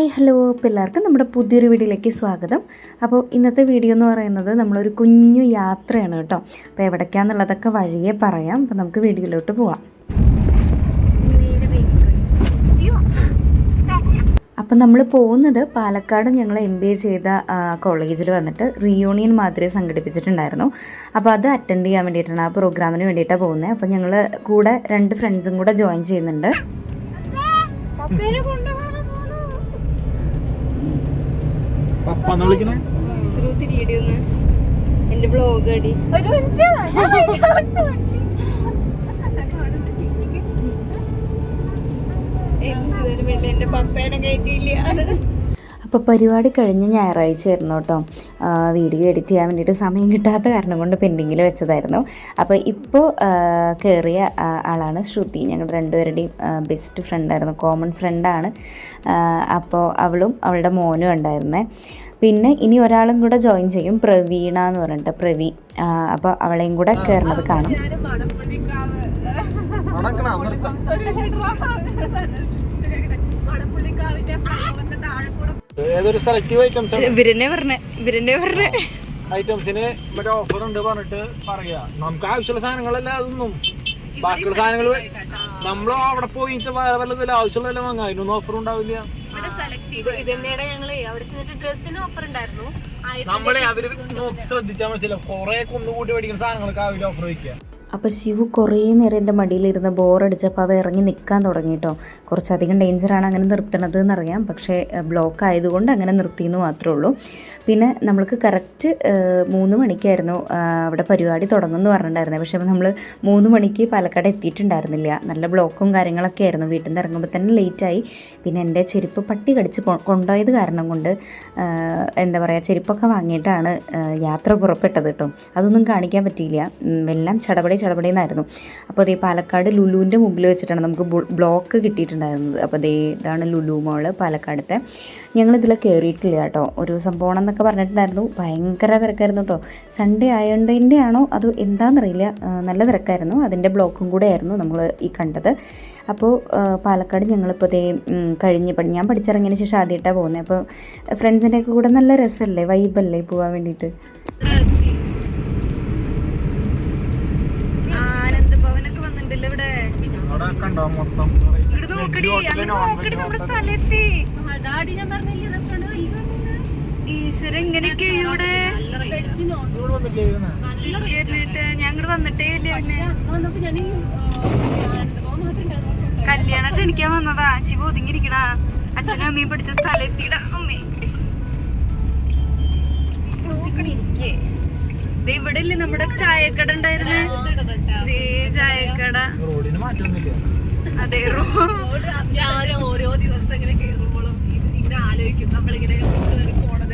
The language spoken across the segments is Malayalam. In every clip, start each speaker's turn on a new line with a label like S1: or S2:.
S1: ഹായ് ഹലോ എല്ലാവർക്കും നമ്മുടെ പുതിയൊരു വീഡിയോയിലേക്ക് സ്വാഗതം. അപ്പോൾ ഇന്നത്തെ വീഡിയോ എന്ന് പറയുന്നത് നമ്മളൊരു കുഞ്ഞു യാത്രയാണ് കേട്ടോ. അപ്പോൾ എവിടേക്കാണെന്നുള്ളതൊക്കെ വഴിയേ പറയാം. അപ്പോൾ നമുക്ക് വീഡിയോയിലോട്ട് പോവാം. അപ്പം നമ്മൾ പോകുന്നത് പാലക്കാട് ഞങ്ങൾ MBA ചെയ്ത കോളേജിൽ വന്നിട്ട് റീയൂണിയൻ മാതിരി സംഘടിപ്പിച്ചിട്ടുണ്ടായിരുന്നു. അപ്പോൾ അത് അറ്റൻഡ് ചെയ്യാൻ വേണ്ടിയിട്ടാണ്, ആ പ്രോഗ്രാമിന് വേണ്ടിയിട്ടാണ് പോകുന്നത്. അപ്പോൾ ഞങ്ങൾ കൂടെ 2 ഫ്രണ്ട്സും കൂടെ ജോയിൻ ചെയ്യുന്നുണ്ട്.
S2: എന്റെ ബ്ലോഗ് അടി ഒരു മിനിറ്റ്. എന്റെ പപ്പേനെ കയറ്റിയില്ല.
S1: അപ്പോൾ പരിപാടി കഴിഞ്ഞ് ഞായറാഴ്ച ആയിരുന്നു കേട്ടോ. വീഡിയോ എഡിറ്റ് ചെയ്യാൻ വേണ്ടിയിട്ട് സമയം കിട്ടാത്ത കാരണം കൊണ്ട് പെൻഡിങ്ങിൽ വെച്ചതായിരുന്നു. അപ്പോൾ ഇപ്പോൾ കയറിയ ആളാണ് ശ്രുതി. ഞങ്ങളുടെ 2 പേരുടെയും ബെസ്റ്റ് ഫ്രണ്ടായിരുന്നു, കോമൺ ഫ്രണ്ടാണ്. അപ്പോൾ അവളും അവളുടെ മോനും ഉണ്ടായിരുന്നേ. പിന്നെ ഇനി ഒരാളും കൂടെ ജോയിൻ ചെയ്യും, പ്രവീണ എന്ന് പറഞ്ഞിട്ട്, പ്രവി. അപ്പോൾ അവളെയും കൂടെ കയറുന്നത് കാണും.
S3: ഐറ്റംസിന് മറ്റേ ഓഫർ ഉണ്ട് പറഞ്ഞിട്ട് പറയാ. നമുക്ക് ആവശ്യമുള്ള സാധനങ്ങളല്ല അതൊന്നും, ബാക്കിയുള്ള സാധനങ്ങൾ നമ്മൾ അവിടെ പോയി വല്ലതില്ല ആവശ്യമുള്ളതെല്ലാം വാങ്ങാം. അതിനൊന്നും ഓഫർ ഉണ്ടാവില്ല. നമ്മളെ അവര് നോക്കി ശ്രദ്ധിച്ചാൽ മനസ്സിലാവും. കുറെ കുന്നുകൂട്ടി മേടിക്കുന്ന സാധനങ്ങളൊക്കെ അവര് ഓഫർ വയ്ക്കുക.
S1: അപ്പോൾ ശിവു കുറേ നേരം എൻ്റെ മടിയിലിരുന്ന് ബോറടിച്ചപ്പോൾ അവ ഇറങ്ങി നിൽക്കാൻ തുടങ്ങി കേട്ടോ. കുറച്ചധികം ഡേഞ്ചറാണ് അങ്ങനെ നിർത്തണത് എന്നറിയാം, പക്ഷേ ബ്ലോക്ക് ആയതുകൊണ്ട് അങ്ങനെ നിർത്തിയെന്ന് മാത്രമേ ഉള്ളൂ. പിന്നെ നമ്മൾക്ക് കറക്റ്റ് 3 മണിക്കായിരുന്നു അവിടെ പരിപാടി തുടങ്ങുമെന്ന് പറഞ്ഞിട്ടുണ്ടായിരുന്നത്. പക്ഷേ നമ്മൾ 3 മണിക്ക് പാലക്കാട് എത്തിയിട്ടുണ്ടായിരുന്നില്ല. നല്ല ബ്ലോക്കും കാര്യങ്ങളൊക്കെ ആയിരുന്നു. വീട്ടിൽ നിന്ന് ഇറങ്ങുമ്പോൾ തന്നെ ലേറ്റായി. പിന്നെ എൻ്റെ ചെരുപ്പ് പട്ടി കടിച്ച് കൊണ്ടുപോയത് കാരണം കൊണ്ട് എന്താ പറയുക, ചെരുപ്പൊക്കെ വാങ്ങിയിട്ടാണ് യാത്ര പുറപ്പെട്ടത് കേട്ടോ. അതൊന്നും കാണിക്കാൻ പറ്റിയില്ല. എല്ലാം ചടപടയെന്നായിരുന്നു. അപ്പോൾ അതേ പാലക്കാട് ലുലുവിൻ്റെ മുമ്പിൽ വെച്ചിട്ടാണ് നമുക്ക് ബ്ലോക്ക് കിട്ടിയിട്ടുണ്ടായിരുന്നത്. അപ്പോൾ അതേ ഇതാണ് ലുലു മോള് പാലക്കാടത്തെ. ഞങ്ങളിതിൽ കയറിയിട്ടില്ല കേട്ടോ. ഒരു ദിവസം പോകണം എന്നൊക്കെ പറഞ്ഞിട്ടുണ്ടായിരുന്നു. ഭയങ്കര തിരക്കായിരുന്നു കേട്ടോ. സൺഡേ ആയതുകൊണ്ടതിൻ്റെ ആണോ അതോ എന്താണെന്നറിയില്ല, നല്ല തിരക്കായിരുന്നു. അതിൻ്റെ ബ്ലോക്കും കൂടെ ആയിരുന്നു നമ്മൾ ഈ കണ്ടത്. അപ്പോൾ പാലക്കാട് ഞങ്ങളിപ്പോൾ അതേ ഞാൻ പഠിച്ചിറങ്ങിയതിന് ശേഷം ആദ്യമായിട്ടാണ് പോകുന്നത്. അപ്പോൾ ഫ്രണ്ട്സിൻ്റെയൊക്കെ കൂടെ നല്ല രസമല്ലേ, വൈബല്ലേ പോകാൻ വേണ്ടിയിട്ട്.
S2: ഈശ്വര ഇങ്ങനെയൊക്കെ ഞങ്ങട് വന്നിട്ടേ ഇല്ല. കല്യാണം ക്ഷണിക്കാൻ വന്നതാ. ശിവ ഒതുങ്ങിയിരിക്കണ. അച്ഛനും അമ്മയും പഠിച്ച സ്ഥലം എത്തിയിട. അമ്മേ ഒതുക്കണിരിക്കേ. ഇവിടെ ഇല്ലേ നമ്മുടെ ചായക്കട ഉണ്ടായിരുന്നേ, ചായക്കട. അതെ, ഞാൻ ഓരോ ദിവസം ഇങ്ങനെ കേറുമ്പോഴും ഇങ്ങനെ ആലോചിക്കും നമ്മളിങ്ങനെ പോണത്.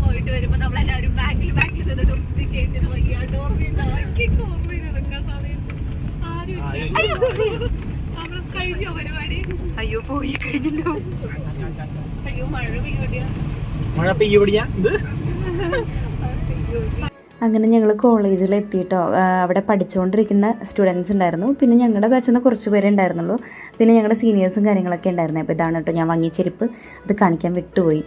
S2: പോയിട്ട് വരുമ്പോ നമ്മളെല്ലാവരും ബാക്കിൽ നിന്നിട്ട് ഒത്തി കേട്ടിട്ട് വയ്യാണ്ട് ഓർമ്മയുണ്ടാക്കി നമ്മള് കഴിഞ്ഞോ പരിപാടി? അയ്യോ പോയി കഴിഞ്ഞിട്ടുണ്ടാവും. അയ്യോ മഴ പെയ്യോടിയാ.
S1: അങ്ങനെ ഞങ്ങൾ കോളേജിൽ എത്തിയിട്ടോ. അവിടെ പഠിച്ചുകൊണ്ടിരിക്കുന്ന സ്റ്റുഡൻസ് ഉണ്ടായിരുന്നു. പിന്നെ ഞങ്ങളുടെ ബാച്ചിൽ നിന്ന് കുറച്ച് പേരേ ഉണ്ടായിരുന്നുള്ളൂ. പിന്നെ ഞങ്ങളുടെ സീനിയേഴ്സും കാര്യങ്ങളൊക്കെ ഉണ്ടായിരുന്നു. അപ്പോൾ ഇതാണ് കേട്ടോ ഞാൻ വാങ്ങിയ ചെരുപ്പ്. അത് കാണിക്കാൻ വിട്ടുപോയി.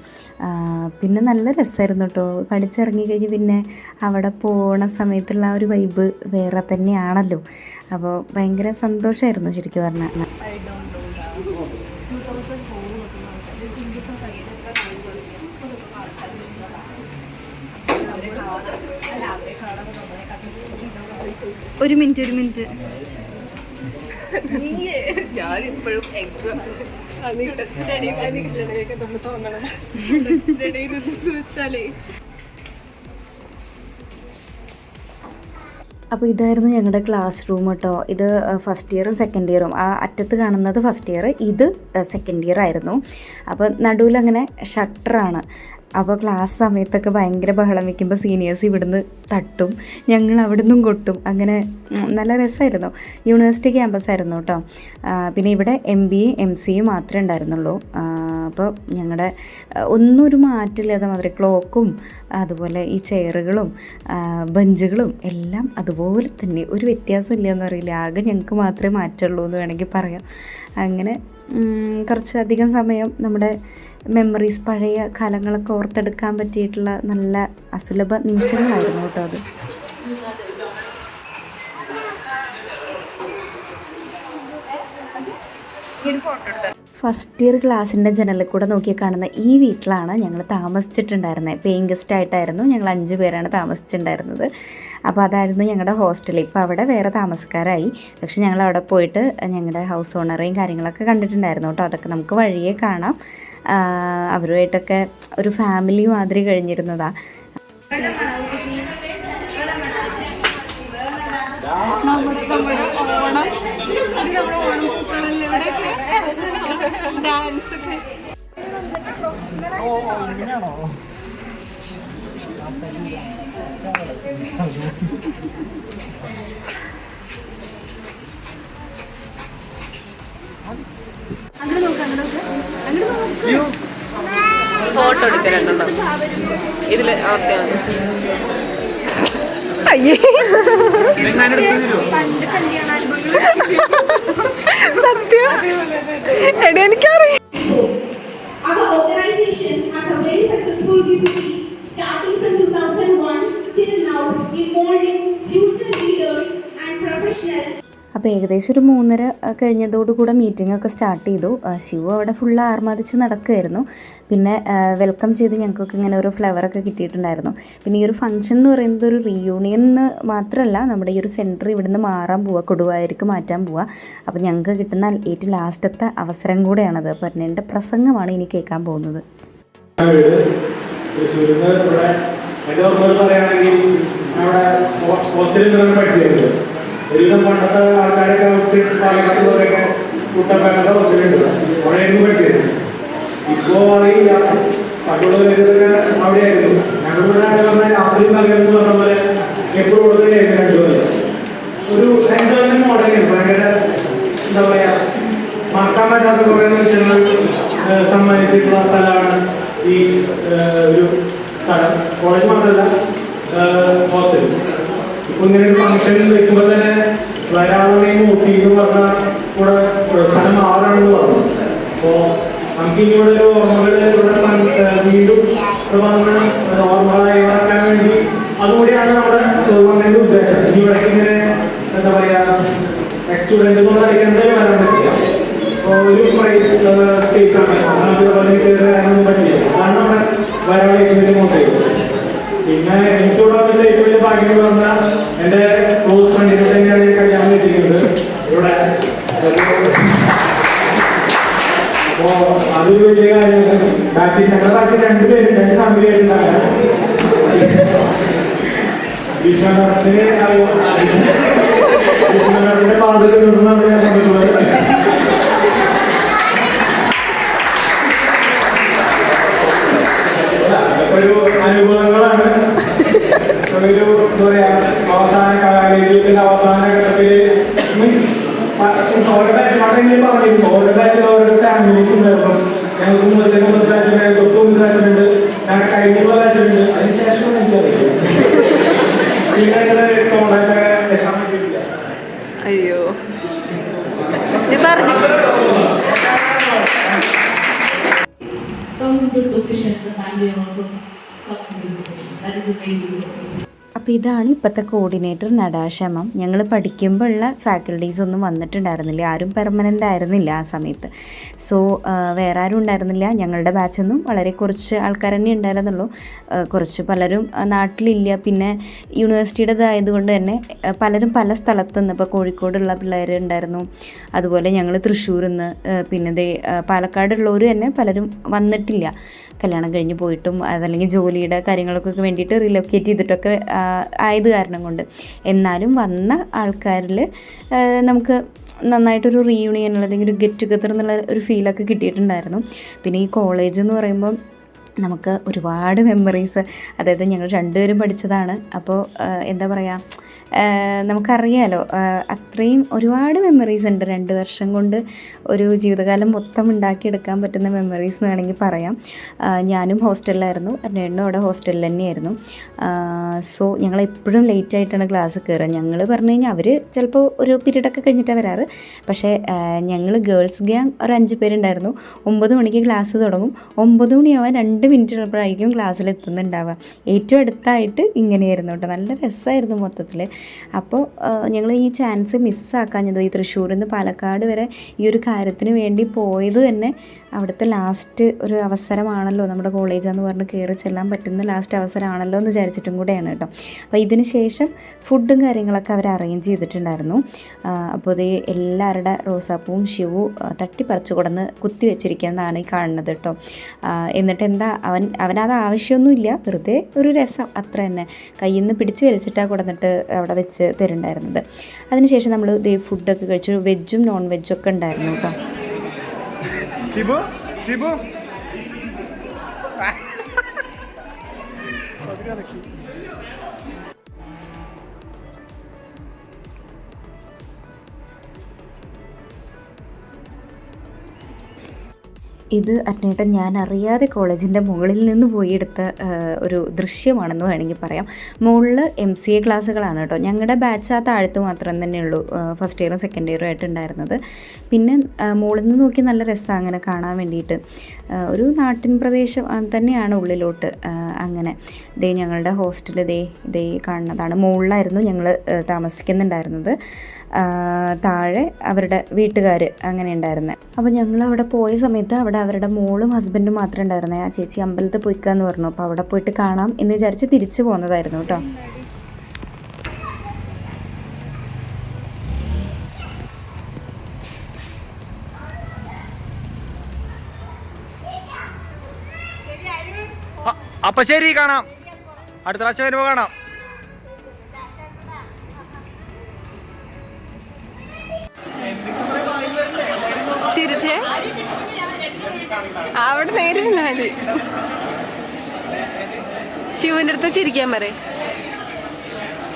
S1: പിന്നെ നല്ല രസമായിരുന്നു കേട്ടോ. പഠിച്ചിറങ്ങി കഴിഞ്ഞ് പിന്നെ അവിടെ പോണ സമയത്തുള്ള ആ ഒരു വൈബ് വേറെ തന്നെയാണല്ലോ. അപ്പോൾ ഭയങ്കര സന്തോഷമായിരുന്നു ശരിക്കും പറഞ്ഞാൽ.
S2: ഒരു മിനിറ്റ് ഞാനിപ്പോഴും വെച്ചാലേ.
S1: അപ്പോൾ ഇതായിരുന്നു ഞങ്ങളുടെ ക്ലാസ് റൂം കേട്ടോ. ഇത് ഫസ്റ്റ് ഇയറും സെക്കൻഡ് ഇയറും. ആ അറ്റത്ത് കാണുന്നത് ഫസ്റ്റ് ഇയർ, ഇത് സെക്കൻഡ് ഇയർ ആയിരുന്നു. അപ്പോൾ നടുവിലങ്ങനെ ഷട്ടറാണ്. അപ്പോൾ ക്ലാസ് സമയത്തൊക്കെ ഭയങ്കര ബഹളം വയ്ക്കുമ്പോൾ സീനിയേഴ്സ് ഇവിടുന്ന് തട്ടും, ഞങ്ങൾ അവിടെ നിന്നും കൊട്ടും. അങ്ങനെ നല്ല രസമായിരുന്നു. യൂണിവേഴ്സിറ്റി ക്യാമ്പസ് ആയിരുന്നു കേട്ടോ. പിന്നെ ഇവിടെ MBA MCA മാത്രമേ ഉണ്ടായിരുന്നുള്ളൂ. അപ്പോൾ ഞങ്ങളുടെ ഒന്നും ഒരു മാറ്റില്ലാത്ത മാതിരി ക്ലോക്കും അതുപോലെ ഈ ചെയറുകളും ബെഞ്ചുകളും എല്ലാം അതുപോലെ തന്നെ, ഒരു വ്യത്യാസം ഇല്ലയെന്ന് അറിയില്ല. ആകെ ഞങ്ങൾക്ക് മാത്രമേ മാറ്റുള്ളൂ എന്ന് വേണമെങ്കിൽ പറയാം. അങ്ങനെ കുറച്ചധികം സമയം നമ്മുടെ മെമ്മറീസ്, പഴയ കാലങ്ങളൊക്കെ ഓർത്തെടുക്കാൻ പറ്റിയിട്ടുള്ള നല്ല അസുലഭ നിമിഷങ്ങളായിരുന്നു കേട്ടോ അത്. ഫസ്റ്റ് ഇയർ ക്ലാസ്സിൻ്റെ ജനലിൽ കൂടെ നോക്കി കാണുന്ന ഈ വീട്ടിലാണ് ഞങ്ങൾ താമസിച്ചിട്ടുണ്ടായിരുന്നത്. പേയിങ് ഗസ്റ്റ് ആയിട്ടായിരുന്നു ഞങ്ങൾ 5 പേരാണ് താമസിച്ചിട്ടുണ്ടായിരുന്നത്. അപ്പോൾ അതായിരുന്നു ഞങ്ങളുടെ ഹോസ്റ്റൽ. ഇപ്പോൾ അവിടെ വേറെ താമസക്കാരായി. പക്ഷെ ഞങ്ങൾ അവിടെ പോയിട്ട് ഞങ്ങളുടെ ഹൗസ് ഓണറേയും കാര്യങ്ങളൊക്കെ കണ്ടിട്ടുണ്ടായിരുന്നു കേട്ടോ. അതൊക്കെ നമുക്ക് വഴിയേ കാണാം. അവരുമായിട്ടൊക്കെ ഒരു ഫാമിലി മാതിരി കഴിഞ്ഞിരുന്നതാണ്.
S4: ഫോട്ടോ എടുക്കലുണ്ടോ ഇതില്?
S2: അയ്യേ, സത്യം എടി എനിക്കറിയാം.
S5: Our organization has a very successful history starting from 2001 till now in molding future leaders and professionals.
S1: അപ്പോൾ ഏകദേശം ഒരു 3:30 കഴിഞ്ഞതോടുകൂടെ മീറ്റിംഗ് ഒക്കെ സ്റ്റാർട്ട് ചെയ്തു. ശിവു അവിടെ ഫുള്ള് ആർമാദിച്ച് നടക്കുമായിരുന്നു. പിന്നെ വെൽക്കം ചെയ്ത് ഞങ്ങൾക്കൊക്കെ ഇങ്ങനെ ഓരോ ഫ്ലവറൊക്കെ കിട്ടിയിട്ടുണ്ടായിരുന്നു. പിന്നെ ഈ ഒരു ഫംഗ്ഷൻ എന്ന് പറയുന്നത് ഒരു റീയൂണിയൻ മാത്രമല്ല, നമ്മുടെ ഈ ഒരു സെൻറ്റർ ഇവിടുന്ന് മാറാൻ പോവുക, കൊടുവായൂർക്ക് മാറ്റാൻ പോവുക. അപ്പോൾ ഞങ്ങൾക്ക് കിട്ടുന്ന ഏറ്റവും ലാസ്റ്റത്തെ അവസരം കൂടെയാണത്. അപ്പോൾ എൻ്റെ പ്രസംഗമാണ് ഇനി കേൾക്കാൻ പോകുന്നത്.
S6: ഒരുവിധം പണ്ടത്തെ ആൾക്കാരൊക്കെ പാലക്കാട്ടുള്ളവരൊക്കെ കുട്ടപ്പേട്ട ഹോസ്റ്റലുണ്ട്, അവിടെ ആയിരുന്നു പഠിച്ചിരുന്നു. ഇപ്പോൾ അറിയില്ല, പണ്ടുള്ളവരൊക്കെ അവിടെയായിരുന്നു. ഞങ്ങളിവിടെ പറഞ്ഞാൽ രാത്രി പകലെന്ന് പറഞ്ഞ പോലെ എപ്പോഴും ഉള്ളവരെയായിരുന്നു. 2 കൊല്ലം ഒരു എൻജോയ്മെന്റ് മോഡലായിരുന്നു. ഭയങ്കര എന്താ പറയുക, മറക്കാൻ പറ്റാത്ത കുറേ നിമിഷങ്ങൾ സമ്മാനിച്ചിട്ടുള്ള സ്ഥലമാണ് ഈ ഒരു സ്ഥലം. കോളേജ് മാത്രമല്ല, ഹോസ്റ്റൽ. ഇപ്പൊ ഇങ്ങനെ ഒരു ഫംഗ്ഷനിൽ വെക്കുമ്പോൾ തന്നെ വരാളെയും ഊട്ടി എന്ന് പറഞ്ഞാൽ കൂടെ സ്ഥലം മാറാണെന്ന് പറഞ്ഞു. അപ്പോൾ നമുക്ക് ഇനി ഇവിടെ ഒരു ഓർമ്മകൾ ഇവിടെ വീണ്ടും വന്ന് നോർമലായി വരാൻ വേണ്ടി അതുകൂടിയാണ് നമ്മുടെ വന്നതിൻ്റെ ഉദ്ദേശം. ഇനി ഇവിടേക്ക് ഇങ്ങനെ എന്താ പറയുക, സ്റ്റുഡൻറ്റ് കൊണ്ട് എന്തായാലും വരാൻ പറ്റില്ല. അപ്പോൾ ഒരു പ്രൈസ് സ്പേസ് ആണ്, നമുക്ക് കയറാനൊന്നും പറ്റില്ല. അതാണ് നമ്മുടെ വരാളേക്ക് മോട്ടേവ്. പിന്നെ എനിക്കിവിടെ വന്നിട്ട് ഏറ്റവും വലിയ ഭാഗ്യം എന്ന് പറഞ്ഞാൽ എൻ്റെ ക്ലോസ് ഫ്രണ്ടിനെ തന്നെയാണ് കല്യാണം വെച്ചിരിക്കുന്നത് ഇവിടെ. അപ്പോൾ അതൊരു വലിയ കാര്യമാണ്. ഞങ്ങളുടെ ബാച്ചിൽ 2 പേര് 2 ഫാമിലി ആയിട്ടുണ്ടാകാം. വിഷ്ണുനാഥിനെ അറിയാം, വിഷ്ണുനാഥിന്റെ പാതയിൽ നിന്നാണ് ഞാൻ കണ്ടിട്ടുള്ളത്. ഒരു അനുഭവങ്ങളാണ്. ഒരു എന്താ പറയാ, അവസാന കാലഘട്ടത്തിന്റെ അവസാന ഘട്ടത്തില് മീൻസ് ഓരോ ബാച്ച് മറ്റെങ്കിലും പറഞ്ഞിരുന്നു, ഓരോ ബാച്ചിൽ ഓരോ ഫാമിലീസ് ഉണ്ടായിരുന്നു. ഞങ്ങൾക്ക് 3 ബാച്ചുണ്ട്, 9 ബാച്ചുണ്ട്, ഞങ്ങൾ കഴിഞ്ഞുള്ള ബാച്ചുണ്ട്. അതിനുശേഷം എനിക്കറിയില്ല, പിന്നെ കോണ്ടാക്ട് എത്താൻ പറ്റിയില്ല.
S4: അയ്യോ,
S1: അപ്പോൾ ഇതാണ് ഇപ്പോഴത്തെ കോർഡിനേറ്റർ നടാശമം. ഞങ്ങൾ പഠിക്കുമ്പോഴുള്ള ഫാക്കൽറ്റീസ് ഒന്നും വന്നിട്ടുണ്ടായിരുന്നില്ല, ആരും പെർമനൻ്റ് ആയിരുന്നില്ല ആ സമയത്ത്. സോ വേറെ ആരും ഉണ്ടായിരുന്നില്ല. ഞങ്ങളുടെ ബാച്ചൊന്നും വളരെ കുറച്ച് ആൾക്കാർ തന്നെ ഉണ്ടായിരുന്നുള്ളൂ. പലരും നാട്ടിലില്ല. പിന്നെ യൂണിവേഴ്സിറ്റിയുടേതായതുകൊണ്ട് തന്നെ പലരും പല സ്ഥലത്തുനിന്ന്, ഇപ്പോൾ കോഴിക്കോടുള്ള പിള്ളേർ ഉണ്ടായിരുന്നു, അതുപോലെ ഞങ്ങൾ തൃശ്ശൂരിൽ നിന്ന്, പിന്നെ പാലക്കാടുള്ളവർ തന്നെ പലരും വന്നിട്ടില്ല, കല്യാണം കഴിഞ്ഞ് പോയിട്ടും അതല്ലെങ്കിൽ ജോലിയുടെ കാര്യങ്ങൾക്കൊക്കെ വേണ്ടിയിട്ട് റിലൊക്കേറ്റ് ചെയ്തിട്ടൊക്കെ ആയത് കാരണം കൊണ്ട്. എന്നാലും വന്ന ആൾക്കാരിൽ നമുക്ക് നന്നായിട്ടൊരു റീയൂണിയൻ അല്ലെങ്കിൽ ഒരു ഗെറ്റ് ടുഗദർ എന്നുള്ള ഒരു ഫീലൊക്കെ കിട്ടിയിട്ടുണ്ടായിരുന്നു. പിന്നെ ഈ കോളേജ് എന്ന് പറയുമ്പോൾ നമുക്ക് ഒരുപാട് മെമ്മറീസ്, അതായത് ഞങ്ങൾ 2 പേരും പഠിച്ചതാണ്. അപ്പോൾ എന്താ പറയുക, നമുക്കറിയാലോ അത്രയും ഒരുപാട് മെമ്മറീസ് ഉണ്ട്. 2 വർഷം കൊണ്ട് ഒരു ജീവിതകാലം മൊത്തം ഉണ്ടാക്കിയെടുക്കാൻ പറ്റുന്ന മെമ്മറീസ് എന്ന് വേണമെങ്കിൽ പറയാം. ഞാനും ഹോസ്റ്റലിലായിരുന്നു, അന്നേണ്ണും അവിടെ ഹോസ്റ്റലിൽ തന്നെയായിരുന്നു. സോ ഞങ്ങളെപ്പോഴും ലേറ്റായിട്ടാണ് ക്ലാസ് കയറുക. ഞങ്ങൾ പറഞ്ഞു കഴിഞ്ഞാൽ അവർ ചിലപ്പോൾ ഒരു പീരീഡൊക്കെ കഴിഞ്ഞിട്ടാണ് വരാറ്. പക്ഷേ ഞങ്ങൾ ഗേൾസ് ഗ്യാങ് ഒരു 5 പേരുണ്ടായിരുന്നു. 9 മണിക്ക് ക്ലാസ് തുടങ്ങും. 9 മണിയാവാൻ 2 മിനിറ്റ് ഉള്ളപ്പോഴായിരിക്കും ക്ലാസ്സിലെത്തുന്നുണ്ടാവുക. ഏറ്റവും അടുത്തായിട്ട് ഇങ്ങനെയായിരുന്നു കേട്ടോ. നല്ല രസമായിരുന്നു മൊത്തത്തിൽ. അപ്പോൾ ഞങ്ങൾ ഈ ചാൻസ് മിസ്സാക്കാഞ്ഞത്, ഈ തൃശ്ശൂരിൽ നിന്ന് പാലക്കാട് വരെ ഈ ഒരു കാര്യത്തിന് വേണ്ടി പോയത് തന്നെ അവിടുത്തെ ലാസ്റ്റ് ഒരു അവസരമാണല്ലോ, നമ്മുടെ കോളേജെന്ന് പറഞ്ഞ് കയറി ചെല്ലാൻ പറ്റുന്ന ലാസ്റ്റ് അവസരമാണല്ലോ എന്ന് വിചാരിച്ചിട്ടും കൂടെയാണ് കേട്ടോ. അപ്പോൾ ഇതിന് ശേഷം ഫുഡും കാര്യങ്ങളൊക്കെ അവർ അറേഞ്ച് ചെയ്തിട്ടുണ്ടായിരുന്നു. അപ്പോൾ ഇത് എല്ലാവരുടെ റോസാപ്പൂവും ശിവു തട്ടിപ്പറിച്ചു കൊടുന്ന് കുത്തി വെച്ചിരിക്കുന്നതാണ് ഈ കാണുന്നത് കേട്ടോ. എന്നിട്ട് എന്താ അവനത് ആവശ്യമൊന്നുമില്ല, വെറുതെ ഒരു രസം അത്ര തന്നെ. കയ്യിൽ നിന്ന് പിടിച്ച് വലിച്ചിട്ടാണ് കൊടുന്നിട്ട് അവിടെ വെച്ച് തരുന്നുണ്ടായിരുന്നത്. അതിനുശേഷം നമ്മൾ ഫുഡൊക്കെ കഴിച്ചു. വെജും നോൺ വെജും ഒക്കെ ഉണ്ടായിരുന്നു കേട്ടോ.
S3: ഷിബു ഷിബു
S1: ഇത് അന്നേട്ടൻ ഞാൻ അറിയാതെ കോളേജിൻ്റെ മുകളിൽ നിന്ന് പോയി എടുത്ത ഒരു ദൃശ്യമാണെന്ന് വേണമെങ്കിൽ പറയാം. മുകളിൽ MCA ക്ലാസ്സുകളാണ് കേട്ടോ. ഞങ്ങളുടെ ബാച്ച് ആ താഴത്ത് മാത്രം തന്നെയുള്ളൂ ഫസ്റ്റ് ഇയറും സെക്കൻഡ് ഇയറും ആയിട്ടുണ്ടായിരുന്നത്. പിന്നെ മുകളിൽ നിന്ന് നോക്കി നല്ല രസമാണ് അങ്ങനെ കാണാൻ വേണ്ടിയിട്ട്. ഒരു നാട്ടിൻ പ്രദേശം തന്നെയാണ് ഉള്ളിലോട്ട്. അങ്ങനെ ഞങ്ങളുടെ ഹോസ്റ്റൽ ദേ കാണുന്നതാണ്. മുകളിലായിരുന്നു ഞങ്ങൾ താമസിക്കുന്നുണ്ടായിരുന്നത്. താഴെ അവരുടെ വീട്ടുകാർ അങ്ങനെ ഉണ്ടായിരുന്നത്. അപ്പോൾ ഞങ്ങൾ അവിടെ പോയ സമയത്ത് അവിടെ അവരുടെ മോളും ഹസ്ബൻഡും മാത്രമേ ഉണ്ടായിരുന്നേ. ആ ചേച്ചി അമ്പലത്തിൽ പോയിക്കാന്ന് പറഞ്ഞു. അപ്പോൾ അവിടെ പോയിട്ട് കാണാം എന്ന് വിചാരിച്ച് തിരിച്ചു പോകുന്നതായിരുന്നു കേട്ടോ.
S3: അപ്പൊ ശരി, കാണാം. അടുത്ത പ്രാവശ്യം വരുമ്പോ കാണാം.
S4: ചിരിച്ചേ അവിടെ നേരിട്ടില്ല മതി. ശിവന്റെ അടുത്ത് ചിരിക്കാൻ പറ.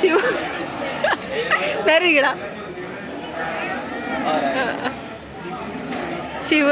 S4: ശിവ നേരിടാ. ശിവ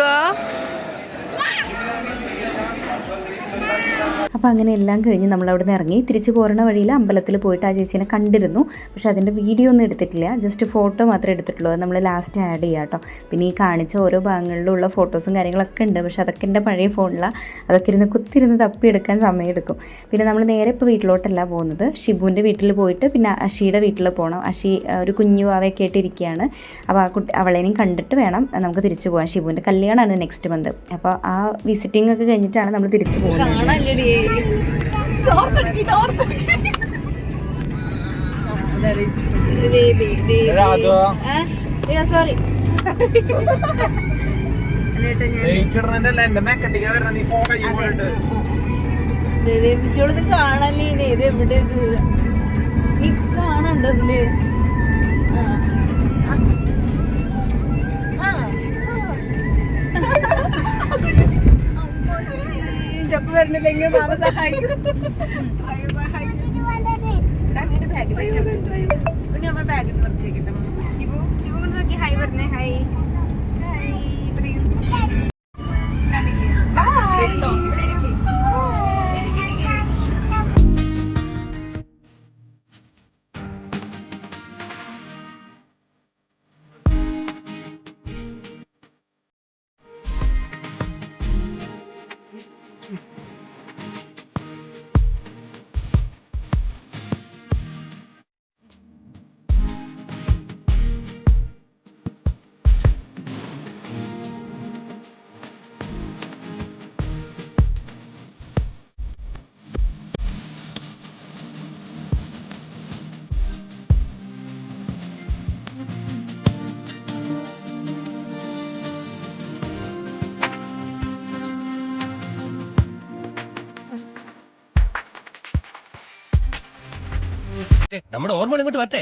S1: അപ്പോൾ അങ്ങനെ എല്ലാം കഴിഞ്ഞ് നമ്മളവിടെ നിന്ന് ഇറങ്ങി തിരിച്ച് പോരണ വഴിയിൽ അമ്പലത്തിൽ പോയിട്ട് ആ ചേച്ചീനെ കണ്ടിരുന്നു. പക്ഷെ അതിൻ്റെ വീഡിയോ ഒന്നും എടുത്തിട്ടില്ല, ജസ്റ്റ് ഫോട്ടോ മാത്രമേ എടുത്തിട്ടുള്ളൂ. അത് നമ്മൾ ലാസ്റ്റ് ആഡ് ചെയ്യാം കേട്ടോ. പിന്നെ ഈ കാണിച്ച ഓരോ ഭാഗങ്ങളിലുള്ള ഫോട്ടോസും കാര്യങ്ങളൊക്കെ ഉണ്ട്. പക്ഷെ അതൊക്കെ എൻ്റെ പഴയ ഫോണിലാണ്. അതൊക്കെ കുത്തിരുന്ന് തപ്പിയെടുക്കാൻ സമയമെടുക്കും. പിന്നെ നമ്മൾ നേരെ ഇപ്പോൾ വീട്ടിലോട്ടല്ല പോകുന്നത്, ഷിബുവിൻ്റെ വീട്ടിൽ പോയിട്ട് പിന്നെ അഷിയുടെ വീട്ടിൽ പോകണം. അഷി ഒരു കുഞ്ഞു വാവയൊക്കെ ആയിട്ട് ഇരിക്കുകയാണ്. അപ്പോൾ അവളേനെയും കണ്ടിട്ട് വേണം നമുക്ക് തിരിച്ചു പോകാൻ. ഷിബുവിൻ്റെ കല്യാണമാണ് നെക്സ്റ്റ് മന്ത്. അപ്പോൾ ആ വിസിറ്റിംഗ് ഒക്കെ കഴിഞ്ഞിട്ടാണ് നമ്മൾ തിരിച്ചു പോകുന്നത്.
S2: കാണല്ലേ ഇത് എവിടെ നീ കാണണ്ടോ ഇതില്? സ്റ്റെപ്പ് വരുന്നില്ലെങ്കിൽ മാമ സഹായിക്കും. ബാഗ് നിർത്തിയേക്കിട്ടെ. ശിവു ശിവു കൊണ്ട് നോക്കി ഹൈ പറഞ്ഞേ. ഹൈ
S7: നമ്മുടെ ഓർമ്മ ഇങ്ങോട്ട് വരട്ടെ.